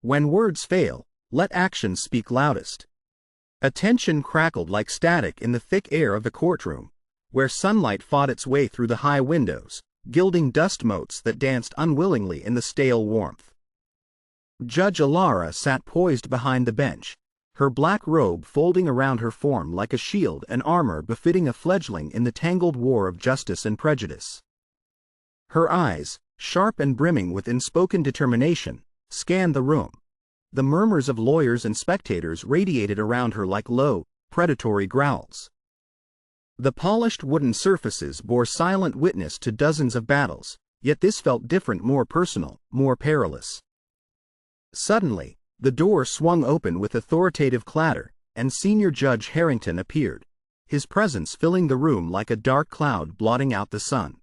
When words fail, let actions speak loudest. Attention crackled like static in the thick air of the courtroom, where sunlight fought its way through the high windows, gilding dust motes that danced unwillingly in the stale warmth. Judge Alara sat poised behind the bench, her black robe folding around her form like a shield and armor befitting a fledgling in the tangled war of justice and prejudice. Her eyes, sharp and brimming with unspoken determination, scanned the room. The murmurs of lawyers and spectators radiated around her like low, predatory growls. The polished wooden surfaces bore silent witness to dozens of battles, yet this felt different, more personal, more perilous. Suddenly, the door swung open with authoritative clatter, and Senior Judge Harrington appeared, his presence filling the room like a dark cloud blotting out the sun.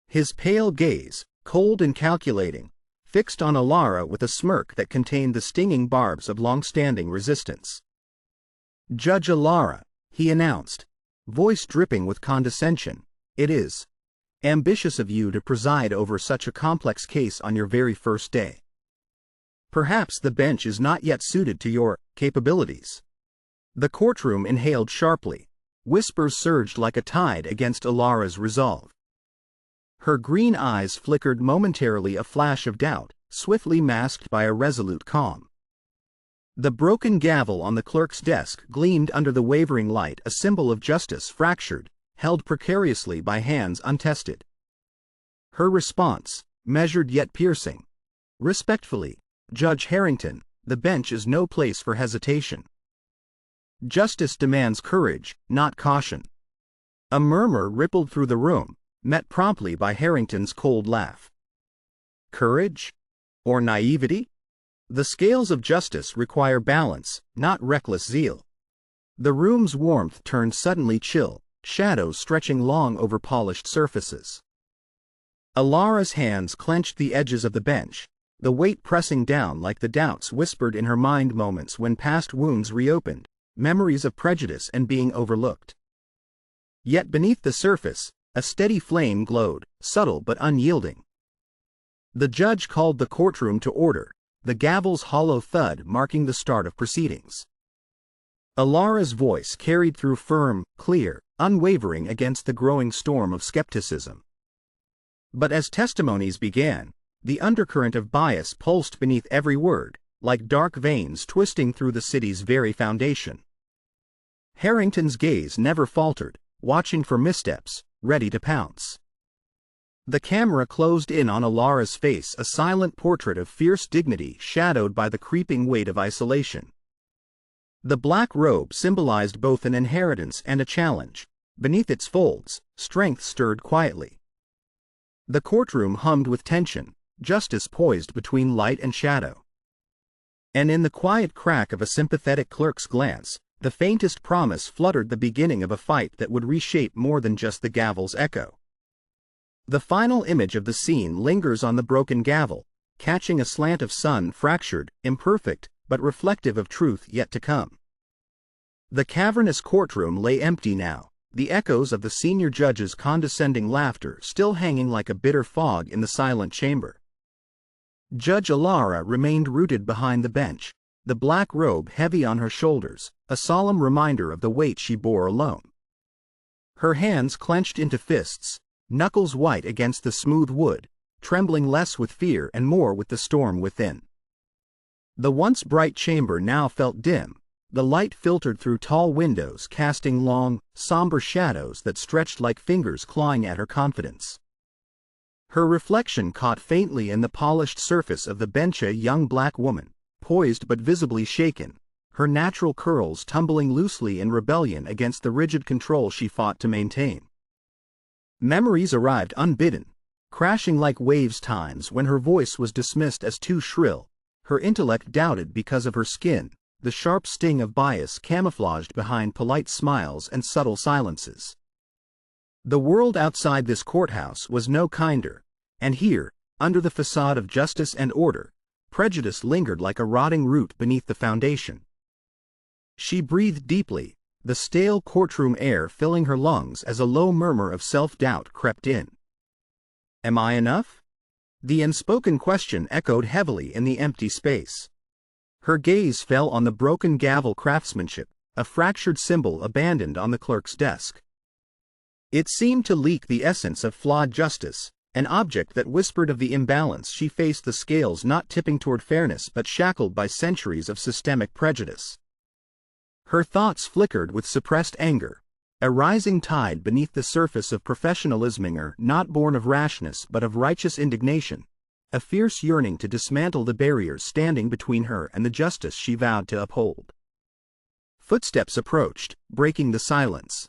His pale gaze, cold and calculating, fixed on Alara with a smirk that contained the stinging barbs of long-standing resistance. "Judge Alara," he announced, voice dripping with condescension, "it is ambitious of you to preside over such a complex case on your very first day. Perhaps the bench is not yet suited to your capabilities." The courtroom inhaled sharply. Whispers surged like a tide against Alara's resolve. Her green eyes flickered momentarily, a flash of doubt, swiftly masked by a resolute calm. The broken gavel on the clerk's desk gleamed under the wavering light, a symbol of justice fractured, held precariously by hands untested. Her response, measured yet piercing. "Respectfully, Judge Harrington, the bench is no place for hesitation. Justice demands courage, not caution." A murmur rippled through the room, met promptly by Harrington's cold laugh. Courage? Or naivety? The scales of justice require balance, not reckless zeal. The room's warmth turned suddenly chill, shadows stretching long over polished surfaces. Alara's hands clenched the edges of the bench, the weight pressing down like the doubts whispered in her mind, moments when past wounds reopened, memories of prejudice and being overlooked. Yet beneath the surface, a steady flame glowed, subtle but unyielding. The judge called the courtroom to order, the gavel's hollow thud marking the start of proceedings. Alara's voice carried through, firm, clear, unwavering against the growing storm of skepticism. But as testimonies began, the undercurrent of bias pulsed beneath every word, like dark veins twisting through the city's very foundation. Harrington's gaze never faltered, watching for missteps, ready to pounce. The camera closed in on Alara's face, a silent portrait of fierce dignity shadowed by the creeping weight of isolation. The black robe symbolized both an inheritance and a challenge. Beneath its folds, strength stirred quietly. The courtroom hummed with tension, justice poised between light and shadow. And in the quiet crack of a sympathetic clerk's glance, the faintest promise fluttered, the beginning of a fight that would reshape more than just the gavel's echo. The final image of the scene lingers on the broken gavel, catching a slant of sun, fractured, imperfect, but reflective of truth yet to come. The cavernous courtroom lay empty now, the echoes of the senior judge's condescending laughter still hanging like a bitter fog in the silent chamber. Judge Alara remained rooted behind the bench, the black robe heavy on her shoulders, a solemn reminder of the weight she bore alone. Her hands clenched into fists, knuckles white against the smooth wood, trembling less with fear and more with the storm within. The once bright chamber now felt dim, the light filtered through tall windows, casting long, somber shadows that stretched like fingers clawing at her confidence. Her reflection caught faintly in the polished surface of the bench, a young black woman, poised but visibly shaken, her natural curls tumbling loosely in rebellion against the rigid control she fought to maintain. Memories arrived unbidden, crashing like waves, times when her voice was dismissed as too shrill, her intellect doubted because of her skin, the sharp sting of bias camouflaged behind polite smiles and subtle silences. The world outside this courthouse was no kinder, and here, under the facade of justice and order, prejudice lingered like a rotting root beneath the foundation. She breathed deeply, the stale courtroom air filling her lungs as a low murmur of self-doubt crept in. "Am I enough? The unspoken question echoed heavily in the empty space. Her gaze fell on the broken gavel craftsmanship, a fractured symbol abandoned on the clerk's desk. It seemed to leak the essence of flawed justice, an object that whispered of the imbalance she faced, the scales not tipping toward fairness but shackled by centuries of systemic prejudice. Her thoughts flickered with suppressed anger, a rising tide beneath the surface of professionalism, not born of rashness but of righteous indignation, a fierce yearning to dismantle the barriers standing between her and the justice she vowed to uphold. Footsteps approached, breaking the silence.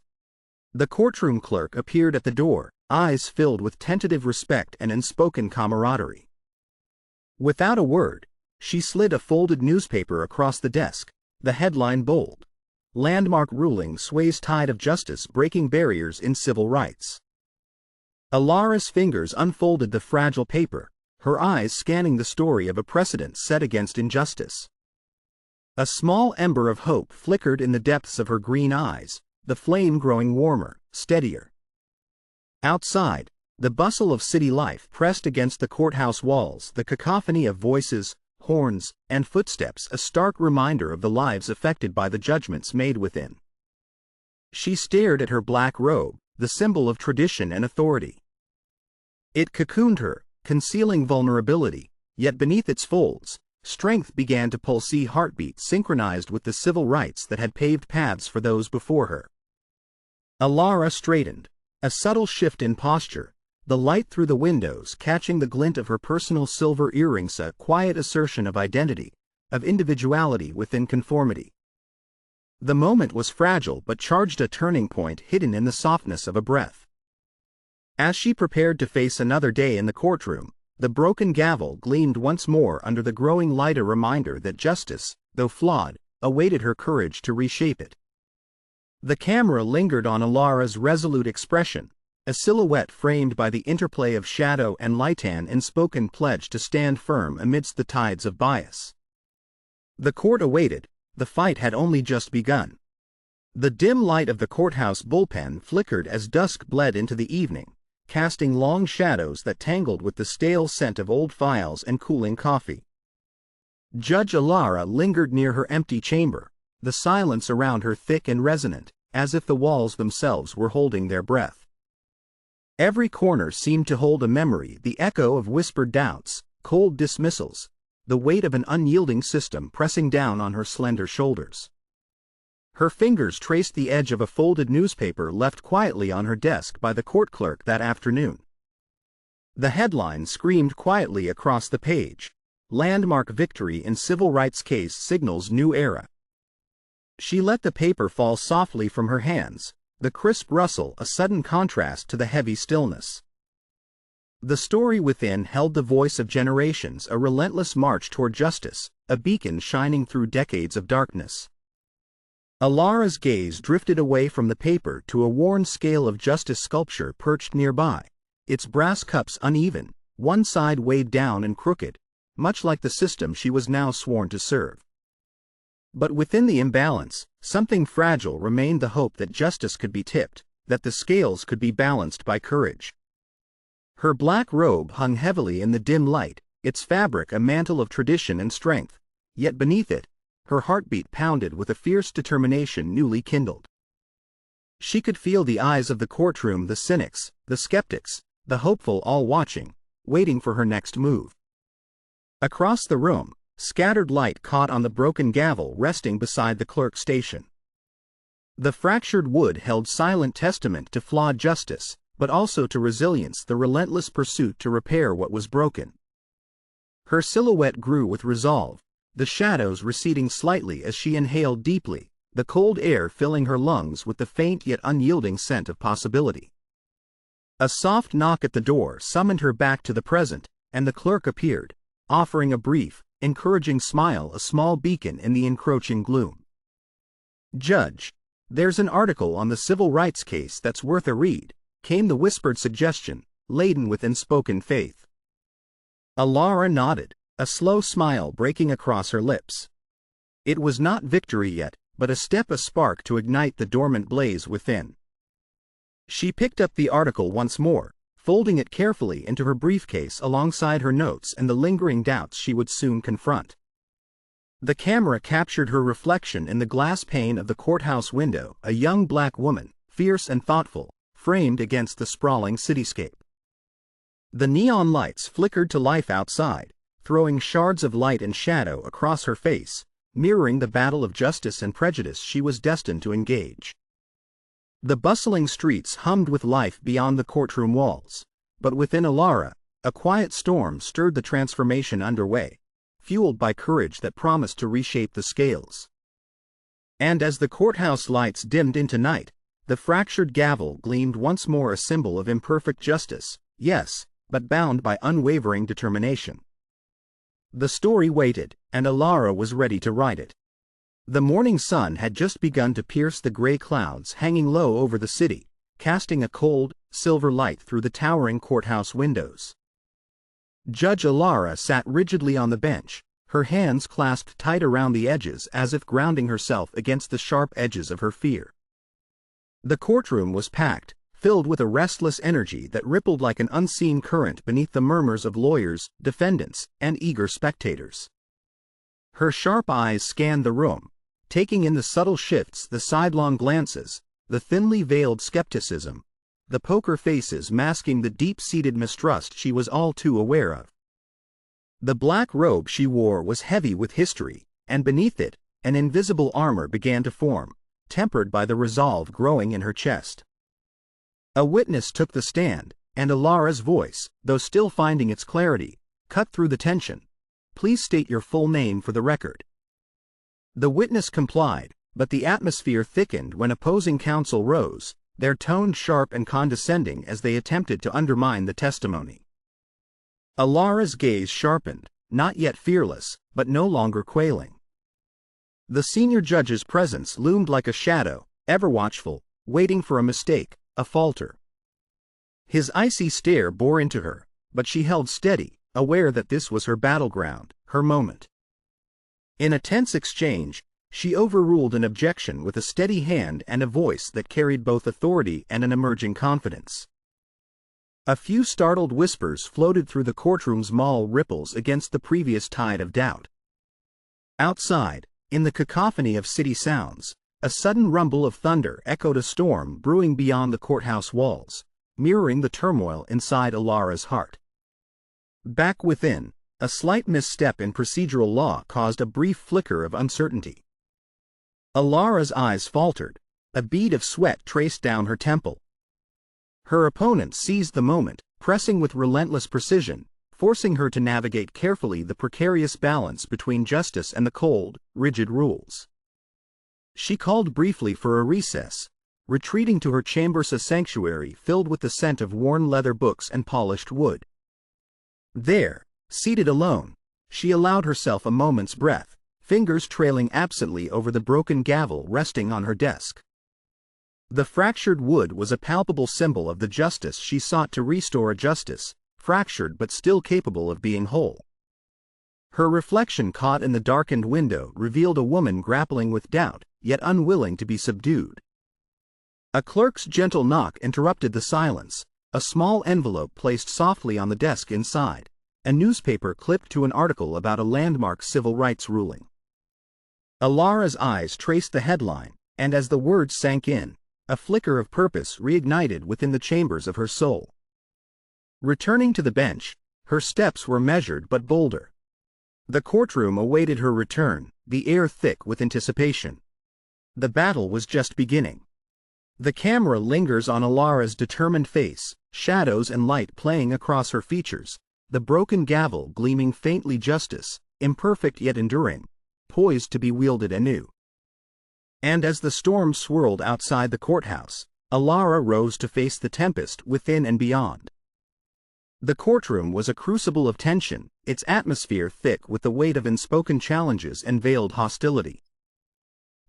The courtroom clerk appeared at the door, eyes filled with tentative respect and unspoken camaraderie. Without a word, she slid a folded newspaper across the desk, the headline bold: "Landmark ruling sways tide of justice breaking barriers in civil rights." Alara's fingers unfolded the fragile paper, her eyes scanning the story of a precedent set against injustice. A small ember of hope flickered in the depths of her green eyes, the flame growing warmer, steadier. Outside, the bustle of city life pressed against the courthouse walls, the cacophony of voices, horns, and footsteps, a stark reminder of the lives affected by the judgments made within. She stared at her black robe, the symbol of tradition and authority. It cocooned her, concealing vulnerability, yet beneath its folds, strength began to pulse, heartbeat synchronized with the civil rights that had paved paths for those before her. Alara straightened, a subtle shift in posture, the light through the windows catching the glint of her personal silver earrings, a quiet assertion of identity, of individuality within conformity. The moment was fragile but charged, a turning point hidden in the softness of a breath. As she prepared to face another day in the courtroom, the broken gavel gleamed once more under the growing light, a reminder that justice, though flawed, awaited her courage to reshape it. The camera lingered on Alara's resolute expression, a silhouette framed by the interplay of shadow and light, an unspoken pledge to stand firm amidst the tides of bias. The court awaited, the fight had only just begun. The dim light of the courthouse bullpen flickered as dusk bled into the evening, casting long shadows that tangled with the stale scent of old files and cooling coffee. Judge Alara lingered near her empty chamber, the silence around her thick and resonant, as if the walls themselves were holding their breath. Every corner seemed to hold a memory, the echo of whispered doubts, cold dismissals, the weight of an unyielding system pressing down on her slender shoulders. Her fingers traced the edge of a folded newspaper left quietly on her desk by the court clerk that afternoon. The headline screamed quietly across the page: "Landmark victory in civil rights case signals new era." She let the paper fall softly from her hands, the crisp rustle a sudden contrast to the heavy stillness. The story within held the voice of generations, a relentless march toward justice, a beacon shining through decades of darkness. Alara's gaze drifted away from the paper to a worn scale of justice sculpture perched nearby, its brass cups uneven, one side weighed down and crooked, much like the system she was now sworn to serve. But within the imbalance, something fragile remained, the hope that justice could be tipped, that the scales could be balanced by courage. Her black robe hung heavily in the dim light, its fabric a mantle of tradition and strength, yet beneath it, her heartbeat pounded with a fierce determination newly kindled. She could feel the eyes of the courtroom, the cynics, the skeptics, the hopeful, all watching, waiting for her next move. Across the room, scattered light caught on the broken gavel resting beside the clerk's station. The fractured wood held silent testament to flawed justice, but also to resilience, the relentless pursuit to repair what was broken. Her silhouette grew with resolve, the shadows receding slightly as she inhaled deeply, the cold air filling her lungs with the faint yet unyielding scent of possibility. A soft knock at the door summoned her back to the present, and the clerk appeared, offering a brief, encouraging smile, a small beacon in the encroaching gloom. "Judge, there's an article on the civil rights case that's worth a read," came the whispered suggestion, laden with unspoken faith. Alara nodded, a slow smile breaking across her lips. It was not victory yet, but a step, a spark to ignite the dormant blaze within. She picked up the article once more, folding it carefully into her briefcase alongside her notes and the lingering doubts she would soon confront. The camera captured her reflection in the glass pane of the courthouse window, a young black woman, fierce and thoughtful, framed against the sprawling cityscape. The neon lights flickered to life outside, throwing shards of light and shadow across her face, mirroring the battle of justice and prejudice she was destined to engage. The bustling streets hummed with life beyond the courtroom walls, but within Alara, a quiet storm stirred the transformation underway, fueled by courage that promised to reshape the scales. And as the courthouse lights dimmed into night, the fractured gavel gleamed once more, a symbol of imperfect justice, yes, but bound by unwavering determination. The story waited, and Alara was ready to write it. The morning sun had just begun to pierce the gray clouds hanging low over the city, casting a cold, silver light through the towering courthouse windows. Judge Alara sat rigidly on the bench, her hands clasped tight around the edges as if grounding herself against the sharp edges of her fear. The courtroom was packed, filled with a restless energy that rippled like an unseen current beneath the murmurs of lawyers, defendants, and eager spectators. Her sharp eyes scanned the room, taking in the subtle shifts, the sidelong glances, the thinly veiled skepticism, the poker faces masking the deep-seated mistrust she was all too aware of. The black robe she wore was heavy with history, and beneath it, an invisible armor began to form, tempered by the resolve growing in her chest. A witness took the stand, and Alara's voice, though still finding its clarity, cut through the tension. "Please state your full name for the record." The witness complied, but the atmosphere thickened when opposing counsel rose, their tone sharp and condescending as they attempted to undermine the testimony. Alara's gaze sharpened, not yet fearless, but no longer quailing. The senior judge's presence loomed like a shadow, ever watchful, waiting for a mistake, a falter. His icy stare bore into her, but she held steady, aware that this was her battleground, her moment. In a tense exchange, she overruled an objection with a steady hand and a voice that carried both authority and an emerging confidence. A few startled whispers floated through the courtroom's small ripples against the previous tide of doubt. Outside, in the cacophony of city sounds, a sudden rumble of thunder echoed, a storm brewing beyond the courthouse walls, mirroring the turmoil inside Alara's heart. Back within, a slight misstep in procedural law caused a brief flicker of uncertainty. Alara's eyes faltered, a bead of sweat traced down her temple. Her opponent seized the moment, pressing with relentless precision, forcing her to navigate carefully the precarious balance between justice and the cold, rigid rules. She called briefly for a recess, retreating to her chambers, a sanctuary filled with the scent of worn leather books and polished wood. There, seated alone, she allowed herself a moment's breath, fingers trailing absently over the broken gavel resting on her desk. The fractured wood was a palpable symbol of the justice she sought to restore, a justice, fractured but still capable of being whole. Her reflection caught in the darkened window revealed a woman grappling with doubt, yet unwilling to be subdued. A clerk's gentle knock interrupted the silence, a small envelope placed softly on the desk inside, a newspaper clipped to an article about a landmark civil rights ruling. Alara's eyes traced the headline, and as the words sank in, a flicker of purpose reignited within the chambers of her soul. Returning to the bench, her steps were measured but bolder. The courtroom awaited her return, the air thick with anticipation. The battle was just beginning. The camera lingers on Alara's determined face, shadows and light playing across her features, the broken gavel gleaming faintly, justice, imperfect yet enduring, poised to be wielded anew. And as the storm swirled outside the courthouse, Alara rose to face the tempest within and beyond. The courtroom was a crucible of tension, its atmosphere thick with the weight of unspoken challenges and veiled hostility.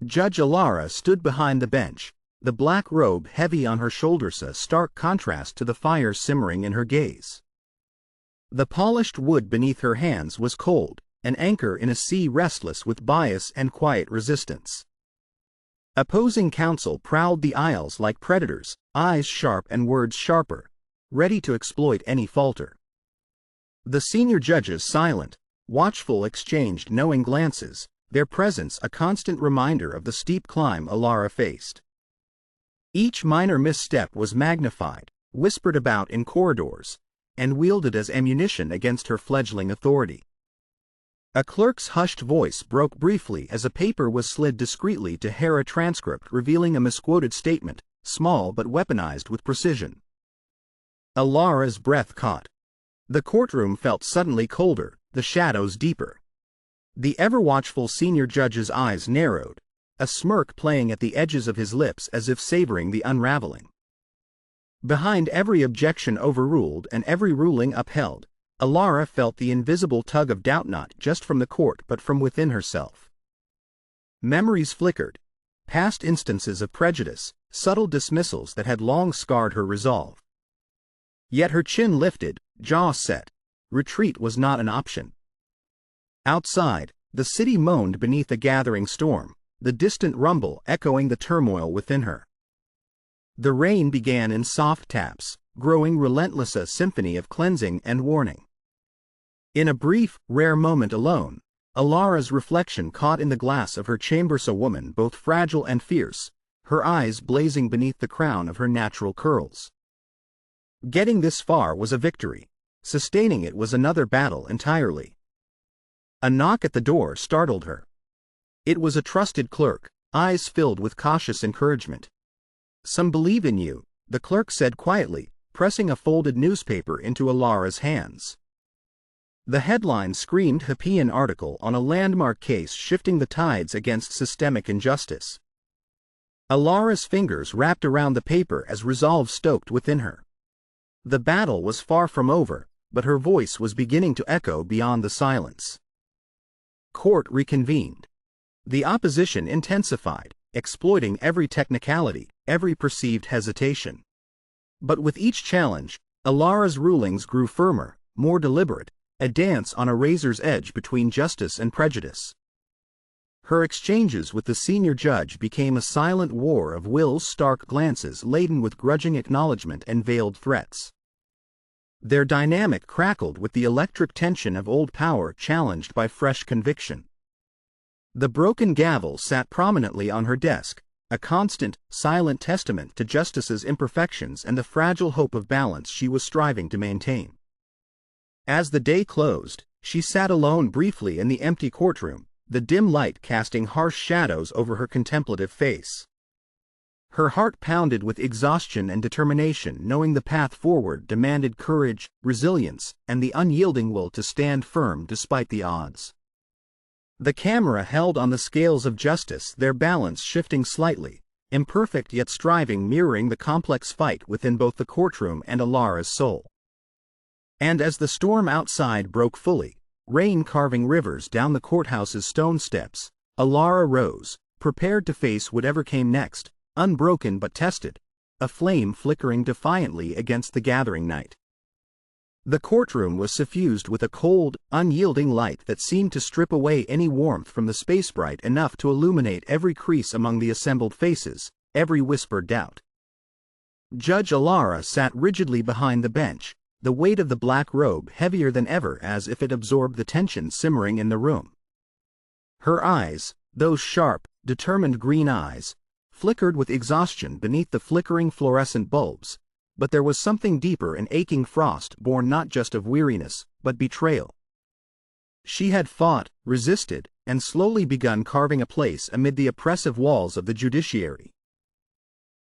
Judge Alara stood behind the bench, the black robe heavy on her shoulders, a stark contrast to the fire simmering in her gaze. The polished wood beneath her hands was cold, an anchor in a sea restless with bias and quiet resistance. Opposing counsel prowled the aisles like predators, eyes sharp and words sharper, ready to exploit any falter. The senior judges, silent, watchful, exchanged knowing glances, their presence a constant reminder of the steep climb Alara faced. Each minor misstep was magnified, whispered about in corridors, and wielded as ammunition against her fledgling authority. A clerk's hushed voice broke briefly as a paper was slid discreetly to Hera, a transcript revealing a misquoted statement, small but weaponized with precision. Alara's breath caught. The courtroom felt suddenly colder, the shadows deeper. The ever-watchful senior judge's eyes narrowed, a smirk playing at the edges of his lips as if savoring the unraveling. Behind every objection overruled and every ruling upheld, Alara felt the invisible tug of doubt, not just from the court but from within herself. Memories flickered, past instances of prejudice, subtle dismissals that had long scarred her resolve. Yet her chin lifted, jaw set. Retreat was not an option. Outside, the city moaned beneath a gathering storm, the distant rumble echoing the turmoil within her. The rain began in soft taps, growing relentless, a symphony of cleansing and warning. In a brief, rare moment alone, Alara's reflection caught in the glass of her chamber, a woman both fragile and fierce, her eyes blazing beneath the crown of her natural curls. Getting this far was a victory. Sustaining it was another battle entirely. A knock at the door startled her. It was a trusted clerk, eyes filled with cautious encouragement. "Some believe in you," the clerk said quietly, pressing a folded newspaper into Alara's hands. The headline screamed Hippian article on a landmark case shifting the tides against systemic injustice. Alara's fingers wrapped around the paper as resolve stoked within her. The battle was far from over, but her voice was beginning to echo beyond the silence. Court reconvened. The opposition intensified, exploiting every technicality, every perceived hesitation. But with each challenge, Alara's rulings grew firmer, more deliberate, a dance on a razor's edge between justice and prejudice. Her exchanges with the senior judge became a silent war of Will's stark glances laden with grudging acknowledgement and veiled threats. Their dynamic crackled with the electric tension of old power challenged by fresh conviction. The broken gavel sat prominently on her desk, a constant, silent testament to justice's imperfections and the fragile hope of balance she was striving to maintain. As the day closed, she sat alone briefly in the empty courtroom, the dim light casting harsh shadows over her contemplative face. Her heart pounded with exhaustion and determination, knowing the path forward demanded courage, resilience, and the unyielding will to stand firm despite the odds. The camera held on the scales of justice, their balance shifting slightly, imperfect yet striving, mirroring the complex fight within both the courtroom and Alara's soul. And as the storm outside broke fully, rain carving rivers down the courthouse's stone steps, Alara rose, prepared to face whatever came next, unbroken but tested, a flame flickering defiantly against the gathering night. The courtroom was suffused with a cold, unyielding light that seemed to strip away any warmth from the space, bright enough to illuminate every crease among the assembled faces, every whispered doubt. Judge Alara sat rigidly behind the bench, the weight of the black robe heavier than ever as if it absorbed the tension simmering in the room. Her eyes, those sharp, determined green eyes, flickered with exhaustion beneath the flickering fluorescent bulbs, but there was something deeper, an aching frost born not just of weariness, but betrayal. She had fought, resisted, and slowly begun carving a place amid the oppressive walls of the judiciary.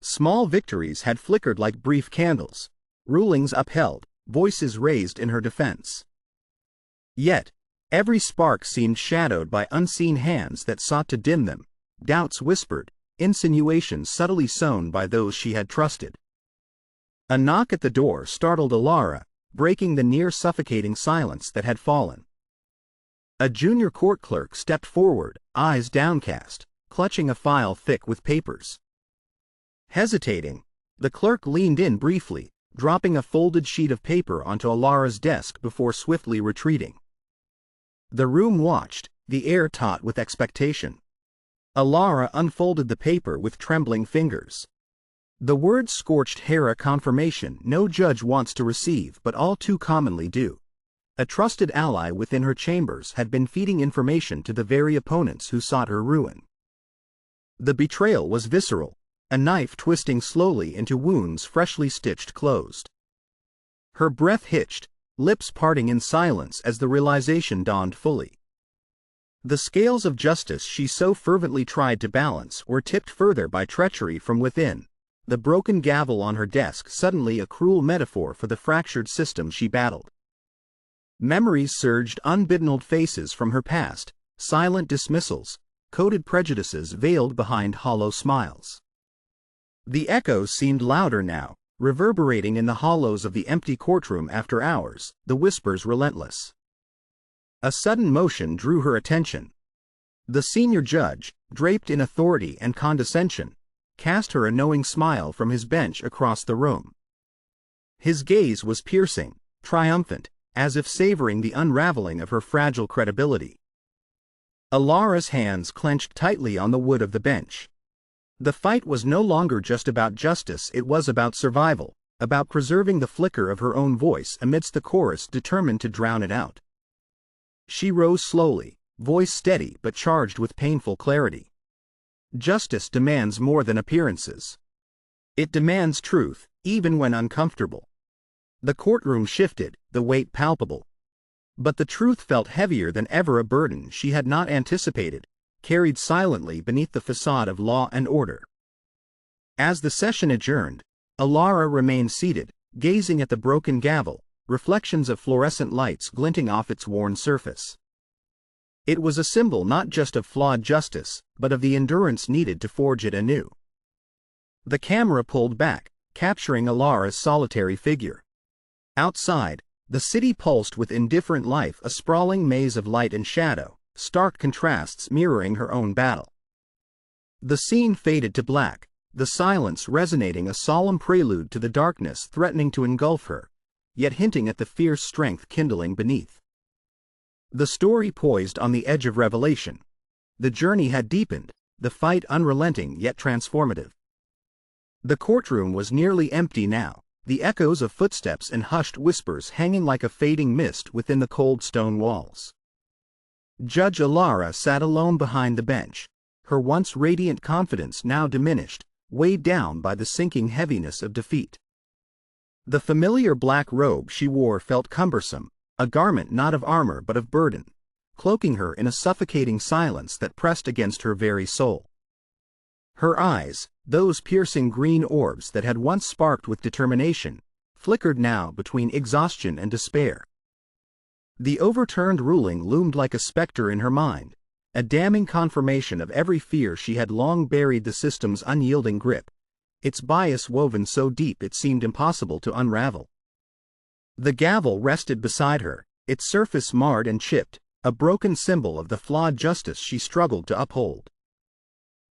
Small victories had flickered like brief candles, rulings upheld, voices raised in her defense. Yet, every spark seemed shadowed by unseen hands that sought to dim them, doubts whispered, insinuations subtly sown by those she had trusted. A knock at the door startled Alara, breaking the near-suffocating silence that had fallen. A junior court clerk stepped forward, eyes downcast, clutching a file thick with papers. Hesitating, the clerk leaned in briefly, dropping a folded sheet of paper onto Alara's desk before swiftly retreating. The room watched, the air taut with expectation. Alara unfolded the paper with trembling fingers. The word scorched hair, a confirmation no judge wants to receive but all too commonly do. A trusted ally within her chambers had been feeding information to the very opponents who sought her ruin. The betrayal was visceral, a knife twisting slowly into wounds freshly stitched closed. Her breath hitched, lips parting in silence as the realization dawned fully. The scales of justice she so fervently tried to balance were tipped further by treachery from within, the broken gavel on her desk suddenly a cruel metaphor for the fractured system she battled. Memories surged, unbidden old faces from her past, silent dismissals, coded prejudices veiled behind hollow smiles. The echoes seemed louder now, reverberating in the hollows of the empty courtroom after hours, the whispers relentless. A sudden motion drew her attention. The senior judge, draped in authority and condescension, cast her a knowing smile from his bench across the room. His gaze was piercing, triumphant, as if savoring the unraveling of her fragile credibility. Alara's hands clenched tightly on the wood of the bench. The fight was no longer just about justice, it was about survival, about preserving the flicker of her own voice amidst the chorus determined to drown it out. She rose slowly, voice steady but charged with painful clarity. Justice demands more than appearances. It demands truth, even when uncomfortable. The courtroom shifted, the weight palpable. But the truth felt heavier than ever, a burden she had not anticipated, carried silently beneath the facade of law and order. As the session adjourned, Alara remained seated, gazing at the broken gavel, reflections of fluorescent lights glinting off its worn surface. It was a symbol not just of flawed justice, but of the endurance needed to forge it anew. The camera pulled back, capturing Alara's solitary figure. Outside, the city pulsed with indifferent life, a sprawling maze of light and shadow, stark contrasts mirroring her own battle. The scene faded to black, the silence resonating a solemn prelude to the darkness threatening to engulf her, yet hinting at the fierce strength kindling beneath. The story poised on the edge of revelation. The journey had deepened, the fight unrelenting yet transformative. The courtroom was nearly empty now, the echoes of footsteps and hushed whispers hanging like a fading mist within the cold stone walls. Judge Alara sat alone behind the bench, her once radiant confidence now diminished, weighed down by the sinking heaviness of defeat. The familiar black robe she wore felt cumbersome, a garment not of armor but of burden, cloaking her in a suffocating silence that pressed against her very soul. Her eyes, those piercing green orbs that had once sparked with determination, flickered now between exhaustion and despair. The overturned ruling loomed like a specter in her mind, a damning confirmation of every fear she had long buried, the system's unyielding grip, its bias woven so deep it seemed impossible to unravel. The gavel rested beside her, its surface marred and chipped, a broken symbol of the flawed justice she struggled to uphold.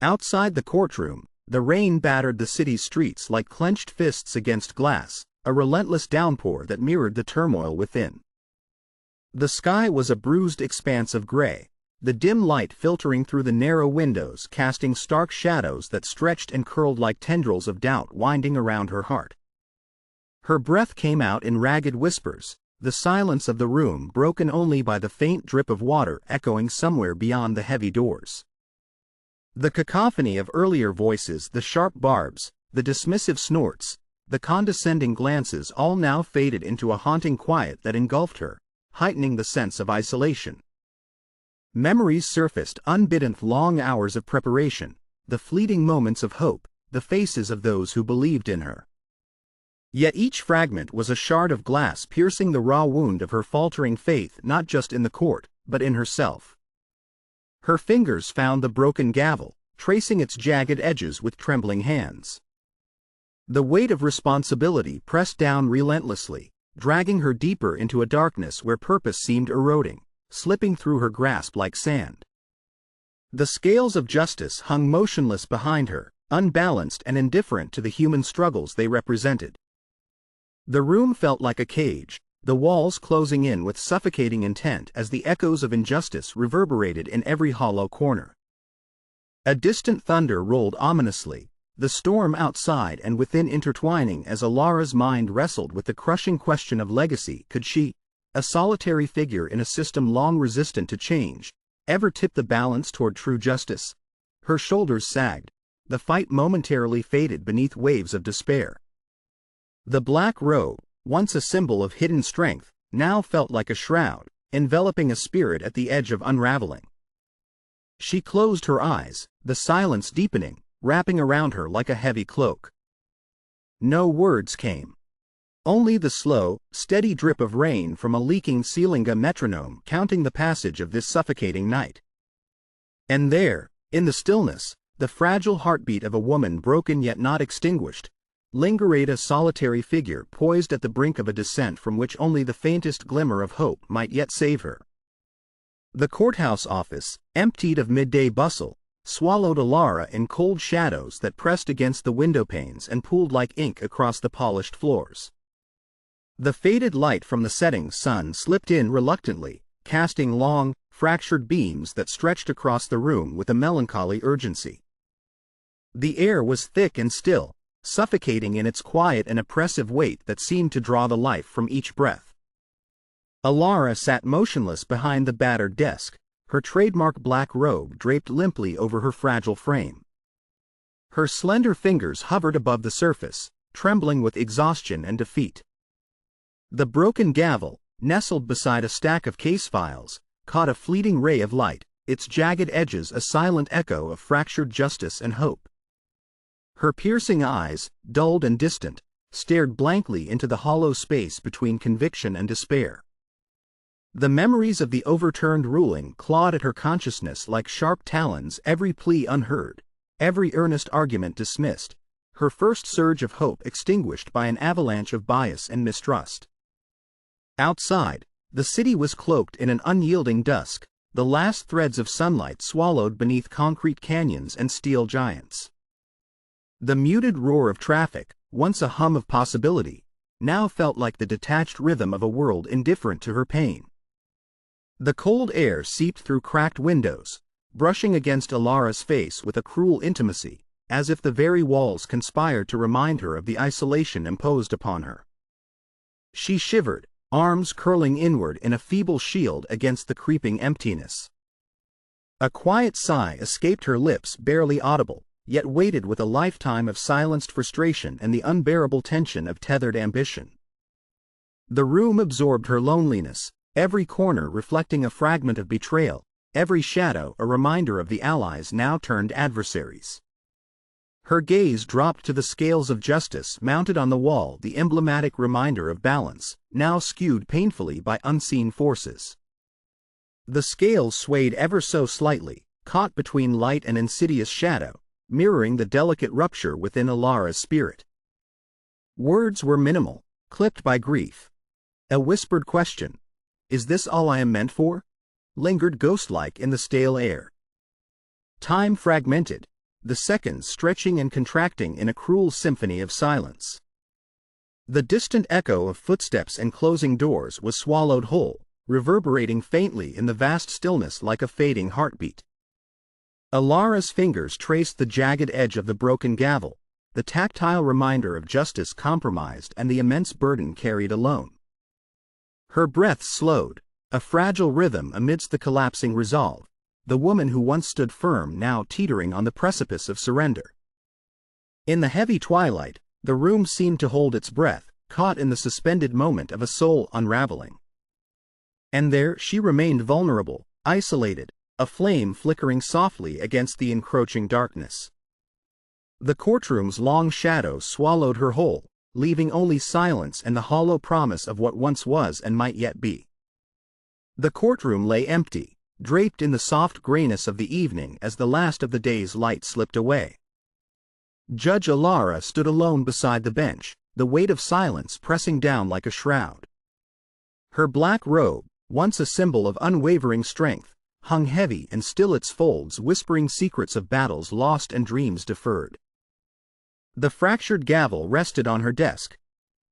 Outside the courtroom, the rain battered the city's streets like clenched fists against glass, a relentless downpour that mirrored the turmoil within. The sky was a bruised expanse of gray, the dim light filtering through the narrow windows casting stark shadows that stretched and curled like tendrils of doubt winding around her heart. Her breath came out in ragged whispers, the silence of the room broken only by the faint drip of water echoing somewhere beyond the heavy doors. The cacophony of earlier voices, the sharp barbs, the dismissive snorts, the condescending glances all now faded into a haunting quiet that engulfed her, heightening the sense of isolation. Memories surfaced, unbidden, long hours of preparation, the fleeting moments of hope, the faces of those who believed in her. Yet each fragment was a shard of glass piercing the raw wound of her faltering faith, not just in the court, but in herself. Her fingers found the broken gavel, tracing its jagged edges with trembling hands. The weight of responsibility pressed down relentlessly, dragging her deeper into a darkness where purpose seemed eroding, slipping through her grasp like sand. The scales of justice hung motionless behind her, unbalanced and indifferent to the human struggles they represented. The room felt like a cage, the walls closing in with suffocating intent as the echoes of injustice reverberated in every hollow corner. A distant thunder rolled ominously, the storm outside and within intertwining as Alara's mind wrestled with the crushing question of legacy. Could she, a solitary figure in a system long resistant to change, ever tip the balance toward true justice? Her shoulders sagged. The fight momentarily faded beneath waves of despair. The black robe, once a symbol of hidden strength, now felt like a shroud, enveloping a spirit at the edge of unraveling. She closed her eyes, the silence deepening, wrapping around her like a heavy cloak. No words came. Only the slow, steady drip of rain from a leaking ceiling, a metronome counting the passage of this suffocating night. And there, in the stillness, the fragile heartbeat of a woman, broken yet not extinguished, lingered, a solitary figure poised at the brink of a descent from which only the faintest glimmer of hope might yet save her. The courthouse office, emptied of midday bustle, swallowed Alara in cold shadows that pressed against the windowpanes and pooled like ink across the polished floors. The faded light from the setting sun slipped in reluctantly, casting long, fractured beams that stretched across the room with a melancholy urgency. The air was thick and still, suffocating in its quiet and oppressive weight that seemed to draw the life from each breath. Alara sat motionless behind the battered desk, her trademark black robe draped limply over her fragile frame. Her slender fingers hovered above the surface, trembling with exhaustion and defeat. The broken gavel, nestled beside a stack of case files, caught a fleeting ray of light, its jagged edges a silent echo of fractured justice and hope. Her piercing eyes, dulled and distant, stared blankly into the hollow space between conviction and despair. The memories of the overturned ruling clawed at her consciousness like sharp talons, every plea unheard, every earnest argument dismissed, her first surge of hope extinguished by an avalanche of bias and mistrust. Outside, the city was cloaked in an unyielding dusk, the last threads of sunlight swallowed beneath concrete canyons and steel giants. The muted roar of traffic, once a hum of possibility, now felt like the detached rhythm of a world indifferent to her pain. The cold air seeped through cracked windows, brushing against Alara's face with a cruel intimacy, as if the very walls conspired to remind her of the isolation imposed upon her. She shivered, arms curling inward in a feeble shield against the creeping emptiness. A quiet sigh escaped her lips, barely audible, yet weighted with a lifetime of silenced frustration and the unbearable tension of tethered ambition. The room absorbed her loneliness, every corner reflecting a fragment of betrayal, every shadow a reminder of the allies now turned adversaries. Her gaze dropped to the scales of justice mounted on the wall, the emblematic reminder of balance, now skewed painfully by unseen forces. The scales swayed ever so slightly, caught between light and insidious shadow, mirroring the delicate rupture within Alara's spirit. Words were minimal, clipped by grief. A whispered question, "Is this all I am meant for?" lingered ghost-like in the stale air. Time fragmented, the seconds stretching and contracting in a cruel symphony of silence. The distant echo of footsteps and closing doors was swallowed whole, reverberating faintly in the vast stillness like a fading heartbeat. Alara's fingers traced the jagged edge of the broken gavel, the tactile reminder of justice compromised and the immense burden carried alone. Her breath slowed, a fragile rhythm amidst the collapsing resolve, the woman who once stood firm now teetering on the precipice of surrender. In the heavy twilight, the room seemed to hold its breath, caught in the suspended moment of a soul unraveling. And there she remained, vulnerable, isolated, a flame flickering softly against the encroaching darkness. The courtroom's long shadows swallowed her whole, leaving only silence and the hollow promise of what once was and might yet be. The courtroom lay empty, draped in the soft grayness of the evening as the last of the day's light slipped away. Judge Alara stood alone beside the bench, the weight of silence pressing down like a shroud. Her black robe, once a symbol of unwavering strength, hung heavy and still, its folds whispering secrets of battles lost and dreams deferred. The fractured gavel rested on her desk,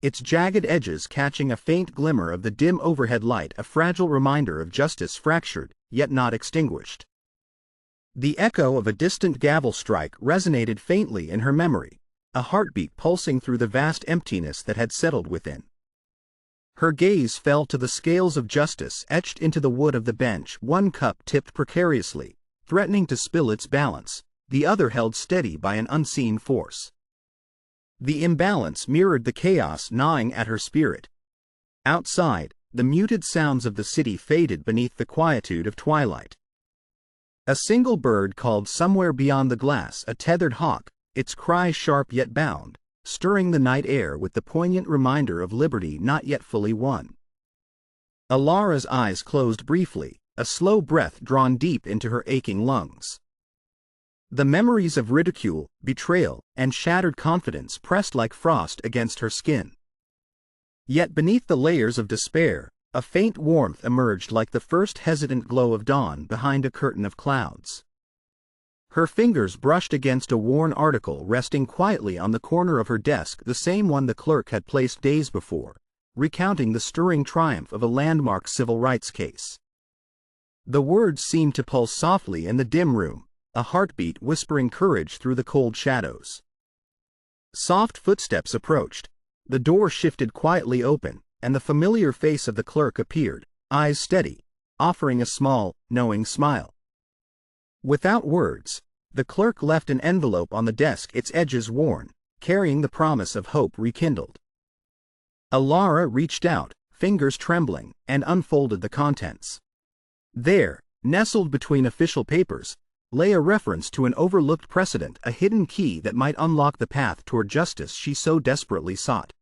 its jagged edges catching a faint glimmer of the dim overhead light, a fragile reminder of justice fractured, yet not extinguished. The echo of a distant gavel strike resonated faintly in her memory, a heartbeat pulsing through the vast emptiness that had settled within. Her gaze fell to the scales of justice etched into the wood of the bench, one cup tipped precariously, threatening to spill its balance, the other held steady by an unseen force. The imbalance mirrored the chaos gnawing at her spirit. Outside, the muted sounds of the city faded beneath the quietude of twilight. A single bird called somewhere beyond the glass, a tethered hawk, its cry sharp yet bound, stirring the night air with the poignant reminder of liberty not yet fully won. Alara's eyes closed briefly, a slow breath drawn deep into her aching lungs. The memories of ridicule, betrayal, and shattered confidence pressed like frost against her skin. Yet beneath the layers of despair, a faint warmth emerged like the first hesitant glow of dawn behind a curtain of clouds. Her fingers brushed against a worn article resting quietly on the corner of her desk, the same one the clerk had placed days before, recounting the stirring triumph of a landmark civil rights case. The words seemed to pulse softly in the dim room, a heartbeat whispering courage through the cold shadows. Soft footsteps approached, the door shifted quietly open, and the familiar face of the clerk appeared, eyes steady, offering a small, knowing smile. Without words, the clerk left an envelope on the desk, its edges worn, carrying the promise of hope rekindled. Alara reached out, fingers trembling, and unfolded the contents. There, nestled between official papers, lay a reference to an overlooked precedent, a hidden key that might unlock the path toward justice she so desperately sought.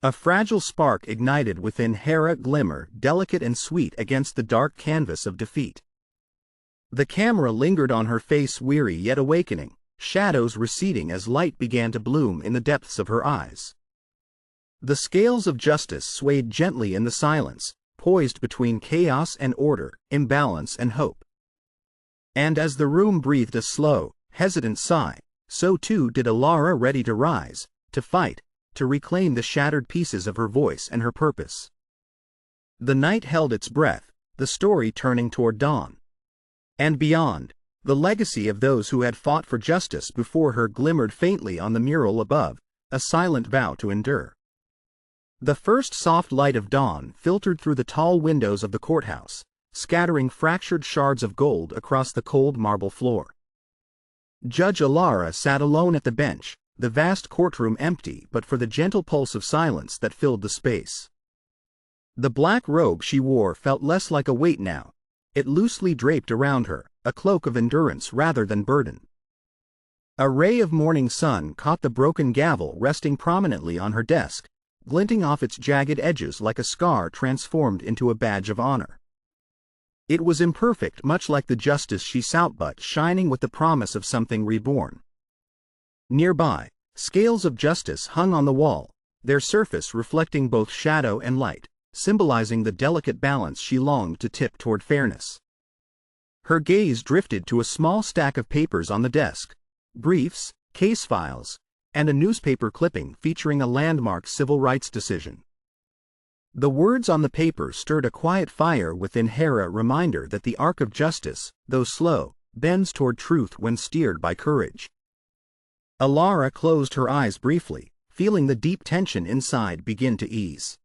A fragile spark ignited within Hera, glimmer, delicate and sweet against the dark canvas of defeat. The camera lingered on her face, weary yet awakening, shadows receding as light began to bloom in the depths of her eyes. The scales of justice swayed gently in the silence, poised between chaos and order, imbalance and hope. And as the room breathed a slow, hesitant sigh, so too did Alara, ready to rise, to fight, to reclaim the shattered pieces of her voice and her purpose. The night held its breath, the story turning toward dawn. And beyond, the legacy of those who had fought for justice before her glimmered faintly on the mural above, a silent vow to endure. The first soft light of dawn filtered through the tall windows of the courthouse, scattering fractured shards of gold across the cold marble floor. Judge Alara sat alone at the bench, the vast courtroom empty but for the gentle pulse of silence that filled the space. The black robe she wore felt less like a weight now, it loosely draped around her, a cloak of endurance rather than burden. A ray of morning sun caught the broken gavel resting prominently on her desk, glinting off its jagged edges like a scar transformed into a badge of honor. It was imperfect, much like the justice she sought, but shining with the promise of something reborn. Nearby, scales of justice hung on the wall, their surface reflecting both shadow and light, symbolizing the delicate balance she longed to tip toward fairness. Her gaze drifted to a small stack of papers on the desk, briefs, case files, and a newspaper clipping featuring a landmark civil rights decision. The words on the paper stirred a quiet fire within Hera, a reminder that the arc of justice, though slow, bends toward truth when steered by courage. Alara closed her eyes briefly, feeling the deep tension inside begin to ease.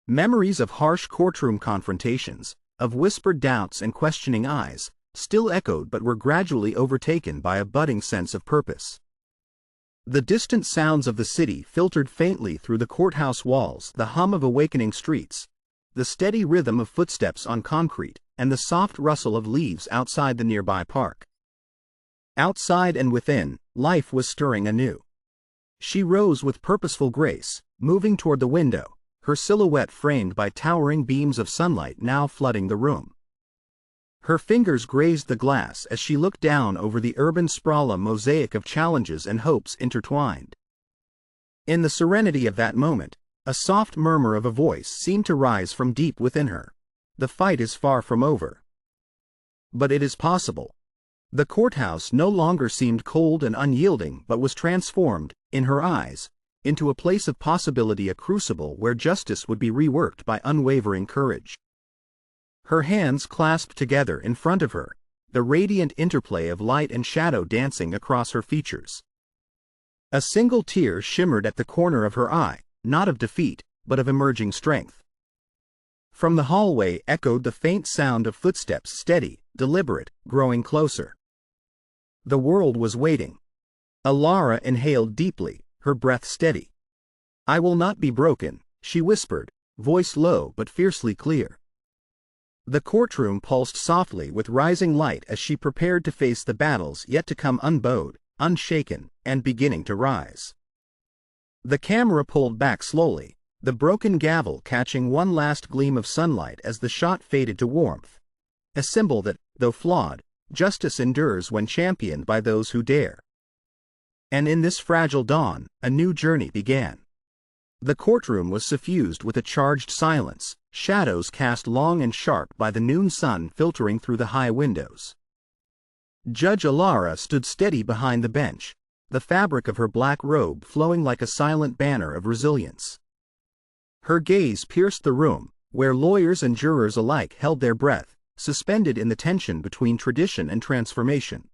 Memories of harsh courtroom confrontations, of whispered doubts and questioning eyes, still echoed but were gradually overtaken by a budding sense of purpose. The distant sounds of the city filtered faintly through the courthouse walls, the hum of awakening streets, the steady rhythm of footsteps on concrete, and the soft rustle of leaves outside the nearby park. Outside and within, life was stirring anew. She rose with purposeful grace, moving toward the window, her silhouette framed by towering beams of sunlight now flooding the room. Her fingers grazed the glass as she looked down over the urban sprawl, a mosaic of challenges and hopes intertwined. In the serenity of that moment, a soft murmur of a voice seemed to rise from deep within her. The fight is far from over. But it is possible. The courthouse no longer seemed cold and unyielding but was transformed, in her eyes, into a place of possibility, a crucible where justice would be reworked by unwavering courage. Her hands clasped together in front of her, the radiant interplay of light and shadow dancing across her features. A single tear shimmered at the corner of her eye, not of defeat, but of emerging strength. From the hallway echoed the faint sound of footsteps, steady, deliberate, growing closer. The world was waiting. Alara inhaled deeply, her breath steady. "I will not be broken," she whispered, voice low but fiercely clear. The courtroom pulsed softly with rising light as she prepared to face the battles yet to come, unbowed, unshaken, and beginning to rise. The camera pulled back slowly, the broken gavel catching one last gleam of sunlight as the shot faded to warmth. A symbol that, though flawed, justice endures when championed by those who dare. And in this fragile dawn, a new journey began. The courtroom was suffused with a charged silence, shadows cast long and sharp by the noon sun filtering through the high windows. Judge Alara stood steady behind the bench, the fabric of her black robe flowing like a silent banner of resilience. Her gaze pierced the room, where lawyers and jurors alike held their breath, suspended in the tension between tradition and transformation.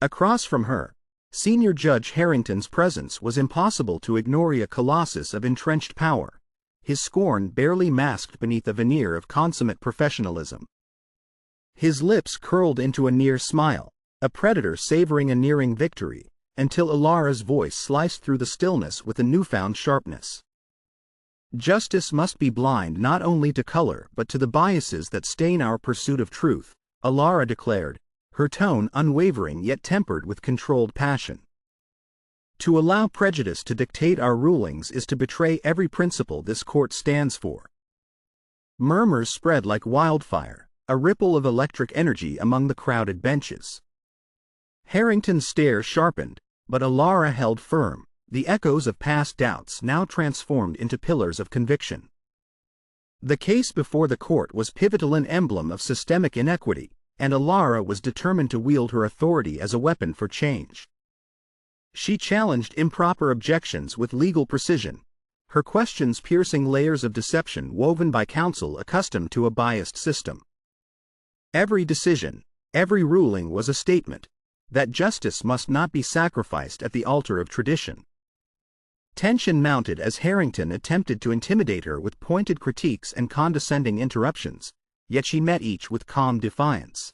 Across from her, Senior Judge Harrington's presence was impossible to ignore, a colossus of entrenched power, his scorn barely masked beneath a veneer of consummate professionalism. His lips curled into a near smile, a predator savoring a nearing victory, until Alara's voice sliced through the stillness with a newfound sharpness. "Justice must be blind not only to color but to the biases that stain our pursuit of truth," Alara declared, her tone unwavering yet tempered with controlled passion. "To allow prejudice to dictate our rulings is to betray every principle this court stands for." Murmurs spread like wildfire, a ripple of electric energy among the crowded benches. Harrington's stare sharpened, but Alara held firm, the echoes of past doubts now transformed into pillars of conviction. The case before the court was pivotal, an emblem of systemic inequity, and Alara was determined to wield her authority as a weapon for change. She challenged improper objections with legal precision, her questions piercing layers of deception woven by counsel accustomed to a biased system. Every decision, every ruling was a statement that justice must not be sacrificed at the altar of tradition. Tension mounted as Harrington attempted to intimidate her with pointed critiques and condescending interruptions, yet she met each with calm defiance.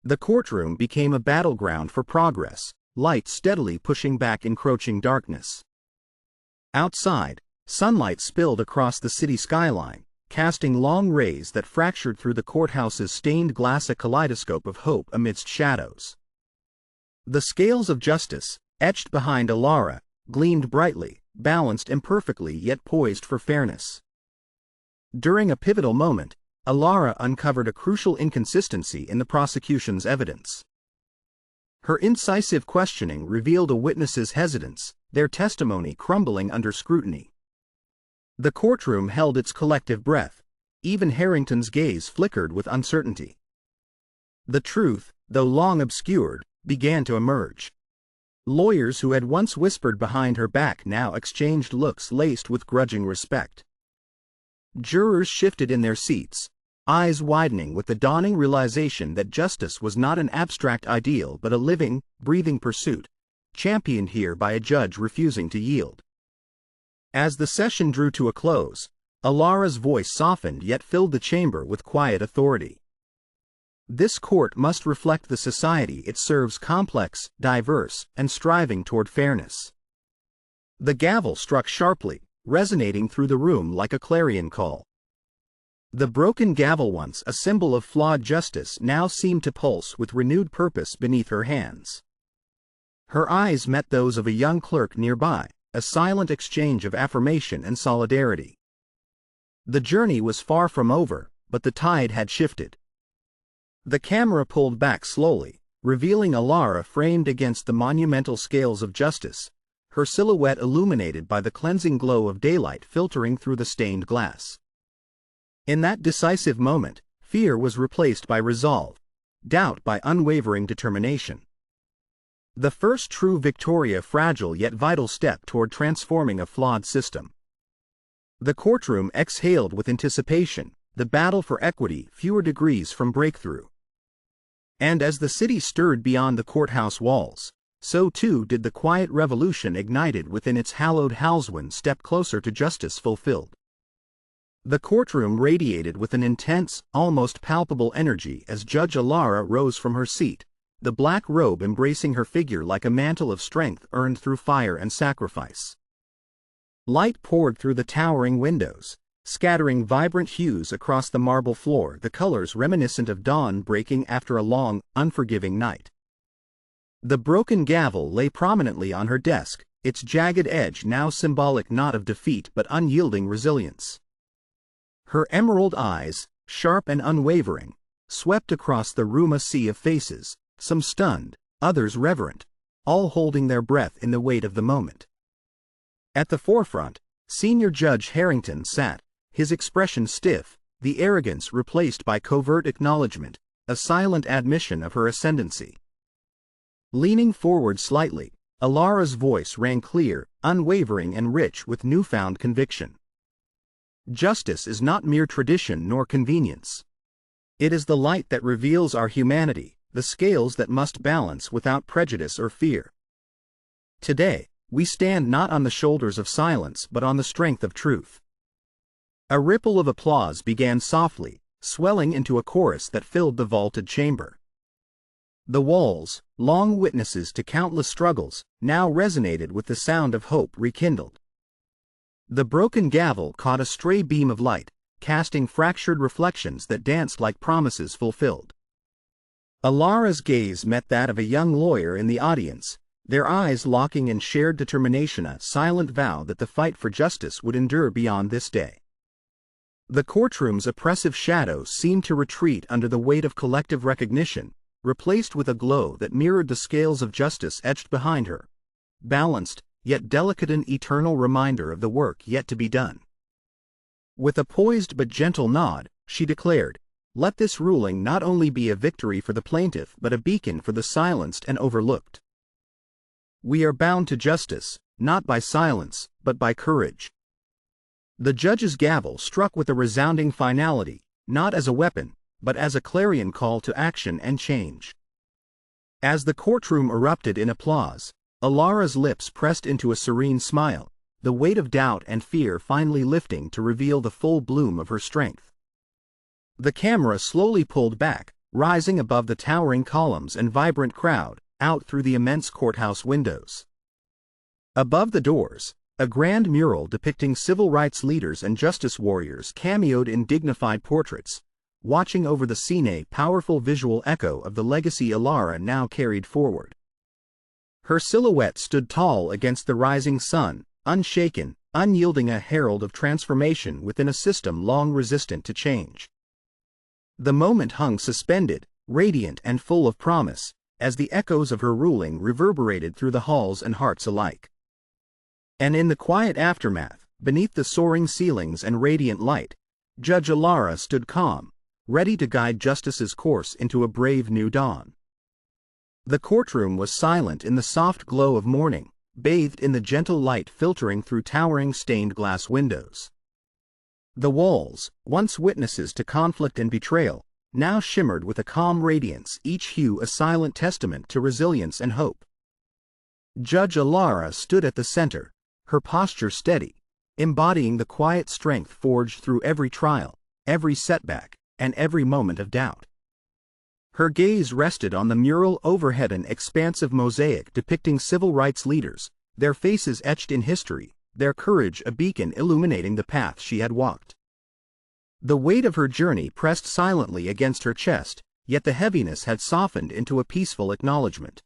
The courtroom became a battleground for progress, light steadily pushing back encroaching darkness. Outside, sunlight spilled across the city skyline, casting long rays that fractured through the courthouse's stained glass, a kaleidoscope of hope amidst shadows. The scales of justice, etched behind Alara, gleamed brightly, balanced imperfectly yet poised for fairness. During a pivotal moment, Alara uncovered a crucial inconsistency in the prosecution's evidence. Her incisive questioning revealed a witness's hesitance, their testimony crumbling under scrutiny. The courtroom held its collective breath, even Harrington's gaze flickered with uncertainty. The truth, though long obscured, began to emerge. Lawyers who had once whispered behind her back now exchanged looks laced with grudging respect. Jurors shifted in their seats, eyes widening with the dawning realization that justice was not an abstract ideal but a living, breathing pursuit, championed here by a judge refusing to yield. As the session drew to a close, Alara's voice softened yet filled the chamber with quiet authority. This court must reflect the society it serves, complex, diverse, and striving toward fairness. The gavel struck sharply, resonating through the room like a clarion call. The broken gavel, once a symbol of flawed justice, now seemed to pulse with renewed purpose beneath her hands. Her eyes met those of a young clerk nearby, a silent exchange of affirmation and solidarity. The journey was far from over, but the tide had shifted. The camera pulled back slowly, revealing Alara framed against the monumental scales of justice, her silhouette illuminated by the cleansing glow of daylight filtering through the stained glass. In that decisive moment, fear was replaced by resolve, doubt by unwavering determination. The first true victory, a fragile yet vital step toward transforming a flawed system. The courtroom exhaled with anticipation, the battle for equity fewer degrees from breakthrough. And as the city stirred beyond the courthouse walls, so too did the quiet revolution ignited within its hallowed Halswyn step closer to justice fulfilled. The courtroom radiated with an intense, almost palpable energy as Judge Alara rose from her seat, the black robe embracing her figure like a mantle of strength earned through fire and sacrifice. Light poured through the towering windows, scattering vibrant hues across the marble floor, the colors reminiscent of dawn breaking after a long, unforgiving night. The broken gavel lay prominently on her desk, its jagged edge now symbolic not of defeat but unyielding resilience. Her emerald eyes, sharp and unwavering, swept across the room a sea of faces, some stunned, others reverent, all holding their breath in the weight of the moment. At the forefront, Senior Judge Harrington sat, his expression stiff, the arrogance replaced by covert acknowledgement, a silent admission of her ascendancy. Leaning forward slightly, Alara's voice rang clear, unwavering and rich with newfound conviction. Justice is not mere tradition nor convenience. It is the light that reveals our humanity, the scales that must balance without prejudice or fear. Today, we stand not on the shoulders of silence but on the strength of truth. A ripple of applause began softly, swelling into a chorus that filled the vaulted chamber. The walls, long witnesses to countless struggles, now resonated with the sound of hope rekindled. The broken gavel caught a stray beam of light, casting fractured reflections that danced like promises fulfilled. Alara's gaze met that of a young lawyer in the audience, their eyes locking in shared determination, a silent vow that the fight for justice would endure beyond this day. The courtroom's oppressive shadows seemed to retreat under the weight of collective recognition, replaced with a glow that mirrored the scales of justice etched behind her, balanced, yet delicate, an eternal reminder of the work yet to be done. With a poised but gentle nod, she declared, "Let this ruling not only be a victory for the plaintiff but a beacon for the silenced and overlooked. We are bound to justice, not by silence, but by courage." The judge's gavel struck with a resounding finality, not as a weapon, but as a clarion call to action and change. As the courtroom erupted in applause, Alara's lips pressed into a serene smile, the weight of doubt and fear finally lifting to reveal the full bloom of her strength. The camera slowly pulled back, rising above the towering columns and vibrant crowd, out through the immense courthouse windows. Above the doors, a grand mural depicting civil rights leaders and justice warriors cameoed in dignified portraits, watching over the scene, a powerful visual echo of the legacy Alara now carried forward. Her silhouette stood tall against the rising sun, unshaken, unyielding, a herald of transformation within a system long resistant to change. The moment hung suspended, radiant and full of promise, as the echoes of her ruling reverberated through the halls and hearts alike. And in the quiet aftermath, beneath the soaring ceilings and radiant light, Judge Alara stood calm, ready to guide justice's course into a brave new dawn. The courtroom was silent in the soft glow of morning, bathed in the gentle light filtering through towering stained glass windows. The walls, once witnesses to conflict and betrayal, now shimmered with a calm radiance, each hue a silent testament to resilience and hope. Judge Alara stood at the center, her posture steady, embodying the quiet strength forged through every trial, every setback, and every moment of doubt. Her gaze rested on the mural overhead, an expansive mosaic depicting civil rights leaders, their faces etched in history, their courage a beacon illuminating the path she had walked. The weight of her journey pressed silently against her chest, yet the heaviness had softened into a peaceful acknowledgement.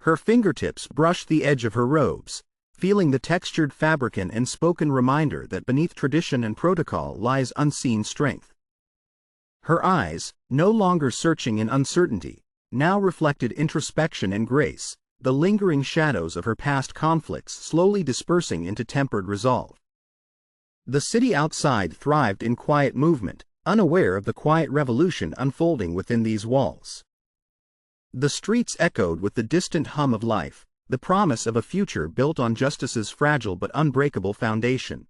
Her fingertips brushed the edge of her robes, feeling the textured fabric, an unspoken reminder that beneath tradition and protocol lies unseen strength. Her eyes, no longer searching in uncertainty, now reflected introspection and grace, the lingering shadows of her past conflicts slowly dispersing into tempered resolve. The city outside thrived in quiet movement, unaware of the quiet revolution unfolding within these walls. The streets echoed with the distant hum of life, the promise of a future built on justice's fragile but unbreakable foundation.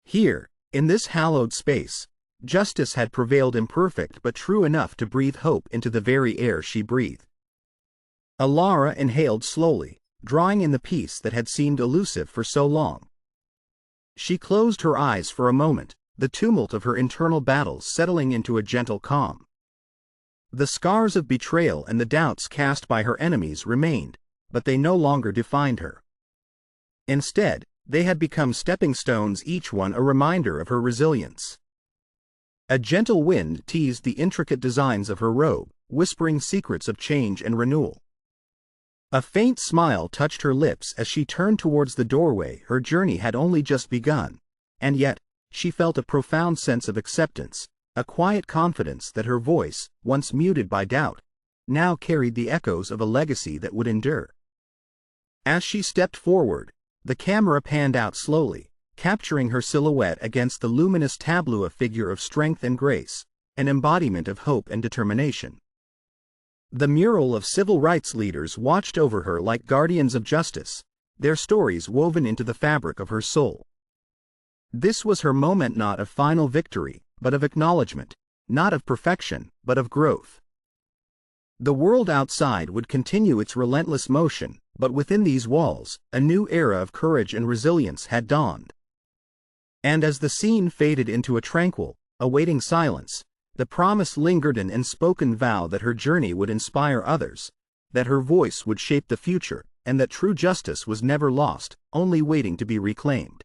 Here, in this hallowed space, justice had prevailed, imperfect but true enough to breathe hope into the very air she breathed. Alara inhaled slowly, drawing in the peace that had seemed elusive for so long. She closed her eyes for a moment, the tumult of her internal battles settling into a gentle calm. The scars of betrayal and the doubts cast by her enemies remained, but they no longer defined her. Instead, they had become stepping stones, each one a reminder of her resilience. A gentle wind teased the intricate designs of her robe, whispering secrets of change and renewal. A faint smile touched her lips as she turned towards the doorway. Her journey had only just begun, and yet, she felt a profound sense of acceptance, a quiet confidence that her voice, once muted by doubt, now carried the echoes of a legacy that would endure. As she stepped forward, the camera panned out slowly, capturing her silhouette against the luminous tableau, a figure of strength and grace, an embodiment of hope and determination. The mural of civil rights leaders watched over her like guardians of justice, their stories woven into the fabric of her soul. This was her moment, not of final victory, but of acknowledgement, not of perfection, but of growth. The world outside would continue its relentless motion, but within these walls, a new era of courage and resilience had dawned. And as the scene faded into a tranquil, awaiting silence, the promise lingered, an unspoken vow that her journey would inspire others, that her voice would shape the future, and that true justice was never lost, only waiting to be reclaimed.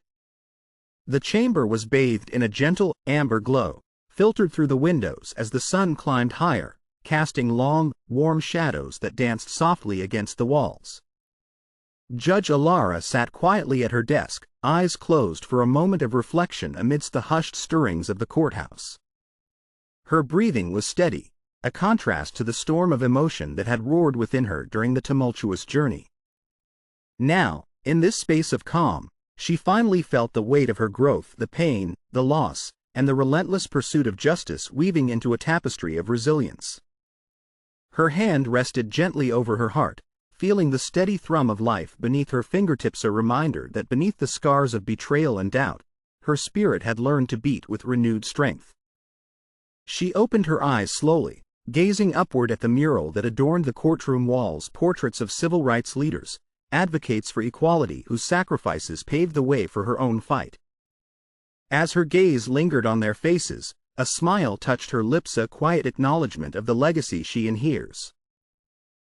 The chamber was bathed in a gentle, amber glow, filtered through the windows as the sun climbed higher, casting long, warm shadows that danced softly against the walls. Judge Alara sat quietly at her desk, eyes closed, for a moment of reflection amidst the hushed stirrings of the courthouse. Her breathing was steady, a contrast to the storm of emotion that had roared within her during the tumultuous journey. Now, in this space of calm, she finally felt the weight of her growth, the pain, the loss, and the relentless pursuit of justice weaving into a tapestry of resilience. Her hand rested gently over her heart, feeling the steady thrum of life beneath her fingertips, a reminder that beneath the scars of betrayal and doubt, her spirit had learned to beat with renewed strength. She opened her eyes slowly, gazing upward at the mural that adorned the courtroom walls, portraits of civil rights leaders, advocates for equality whose sacrifices paved the way for her own fight. As her gaze lingered on their faces, a smile touched her lips, a quiet acknowledgement of the legacy she inheres.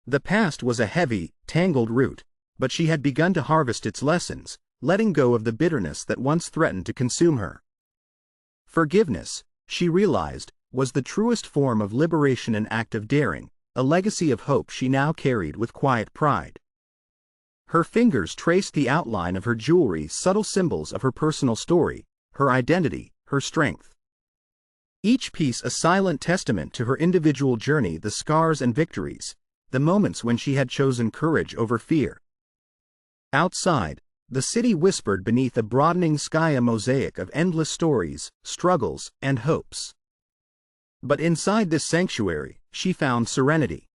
The past was a heavy, tangled root, but she had begun to harvest its lessons, letting go of the bitterness that once threatened to consume her. Forgiveness, she realized, was the truest form of liberation, an act of daring, a legacy of hope she now carried with quiet pride. Her fingers traced the outline of her jewelry, subtle symbols of her personal story, her identity, her strength. Each piece a silent testament to her individual journey, the scars and victories, the moments when she had chosen courage over fear. Outside, the city whispered beneath a broadening sky, a mosaic of endless stories, struggles, and hopes. But inside this sanctuary, she found serenity.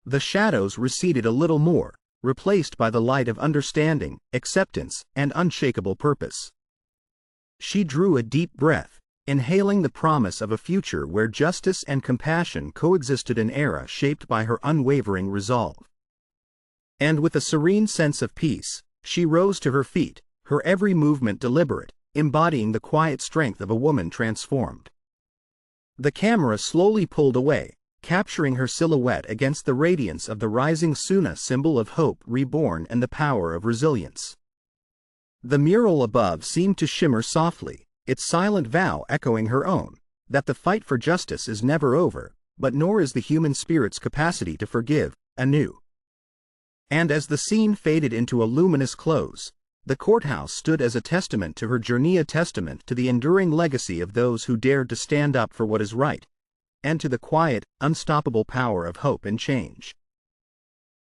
The shadows receded a little more, replaced by the light of understanding, acceptance, and unshakable purpose. She drew a deep breath, inhaling the promise of a future where justice and compassion coexisted, an era shaped by her unwavering resolve. And with a serene sense of peace, she rose to her feet, her every movement deliberate, embodying the quiet strength of a woman transformed. The camera slowly pulled away, capturing her silhouette against the radiance of the rising sun, a symbol of hope reborn and the power of resilience. The mural above seemed to shimmer softly, its silent vow echoing her own, that the fight for justice is never over, but nor is the human spirit's capacity to forgive, anew. And as the scene faded into a luminous close, the courthouse stood as a testament to her journey, a testament to the enduring legacy of those who dared to stand up for what is right, and to the quiet, unstoppable power of hope and change.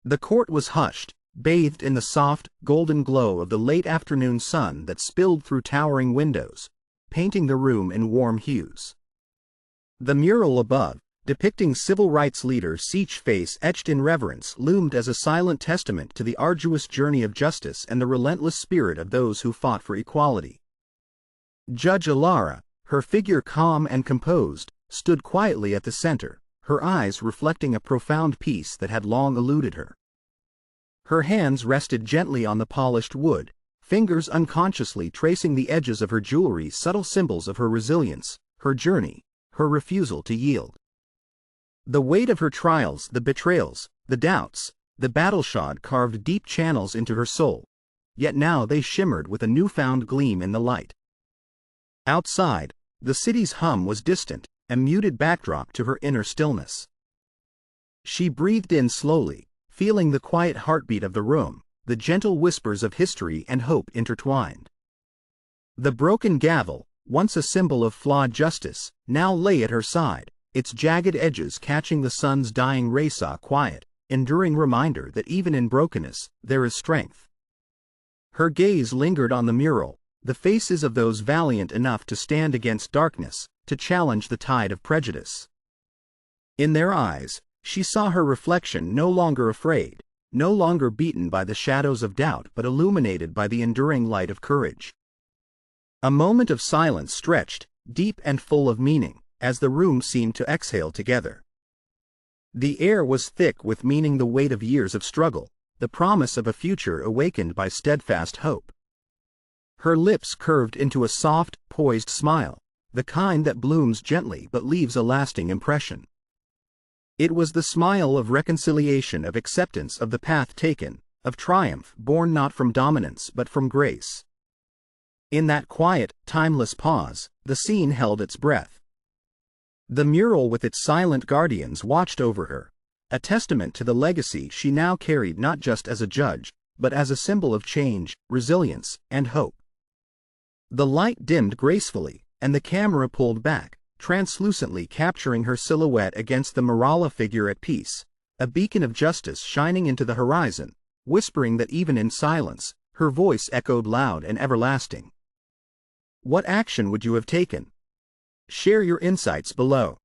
The court was hushed, bathed in the soft, golden glow of the late afternoon sun that spilled through towering windows, painting the room in warm hues. The mural above, depicting civil rights leaders, each face etched in reverence, loomed as a silent testament to the arduous journey of justice and the relentless spirit of those who fought for equality. Judge Alara, Her figure, calm and composed, stood quietly at the center, her eyes reflecting a profound peace that had long eluded her. Her hands rested gently on the polished wood, fingers unconsciously tracing the edges of her jewelry, subtle symbols of her resilience, her journey, her refusal to yield. The weight of her trials, the betrayals, the doubts, the battle-shod carved deep channels into her soul, yet now they shimmered with a newfound gleam in the light. Outside, the city's hum was distant, a muted backdrop to her inner stillness. She breathed in slowly, feeling the quiet heartbeat of the room, the gentle whispers of history and hope intertwined. The broken gavel, once a symbol of flawed justice, now lay at her side, its jagged edges catching the sun's dying rays, a quiet, enduring reminder that even in brokenness, there is strength. Her gaze lingered on the mural, the faces of those valiant enough to stand against darkness, to challenge the tide of prejudice. In their eyes, she saw her reflection, no longer afraid, no longer beaten by the shadows of doubt but illuminated by the enduring light of courage. A moment of silence stretched, deep and full of meaning, as the room seemed to exhale together. The air was thick with meaning, the weight of years of struggle, the promise of a future awakened by steadfast hope. Her lips curved into a soft, poised smile, the kind that blooms gently but leaves a lasting impression. It was the smile of reconciliation, of acceptance of the path taken, of triumph born not from dominance but from grace. In that quiet, timeless pause, the scene held its breath. The mural with its silent guardians watched over her, a testament to the legacy she now carried, not just as a judge, but as a symbol of change, resilience, and hope. The light dimmed gracefully, and the camera pulled back, translucently capturing her silhouette against the Marala figure at peace, a beacon of justice shining into the horizon, whispering that even in silence, her voice echoed loud and everlasting. What action would you have taken? Share your insights below.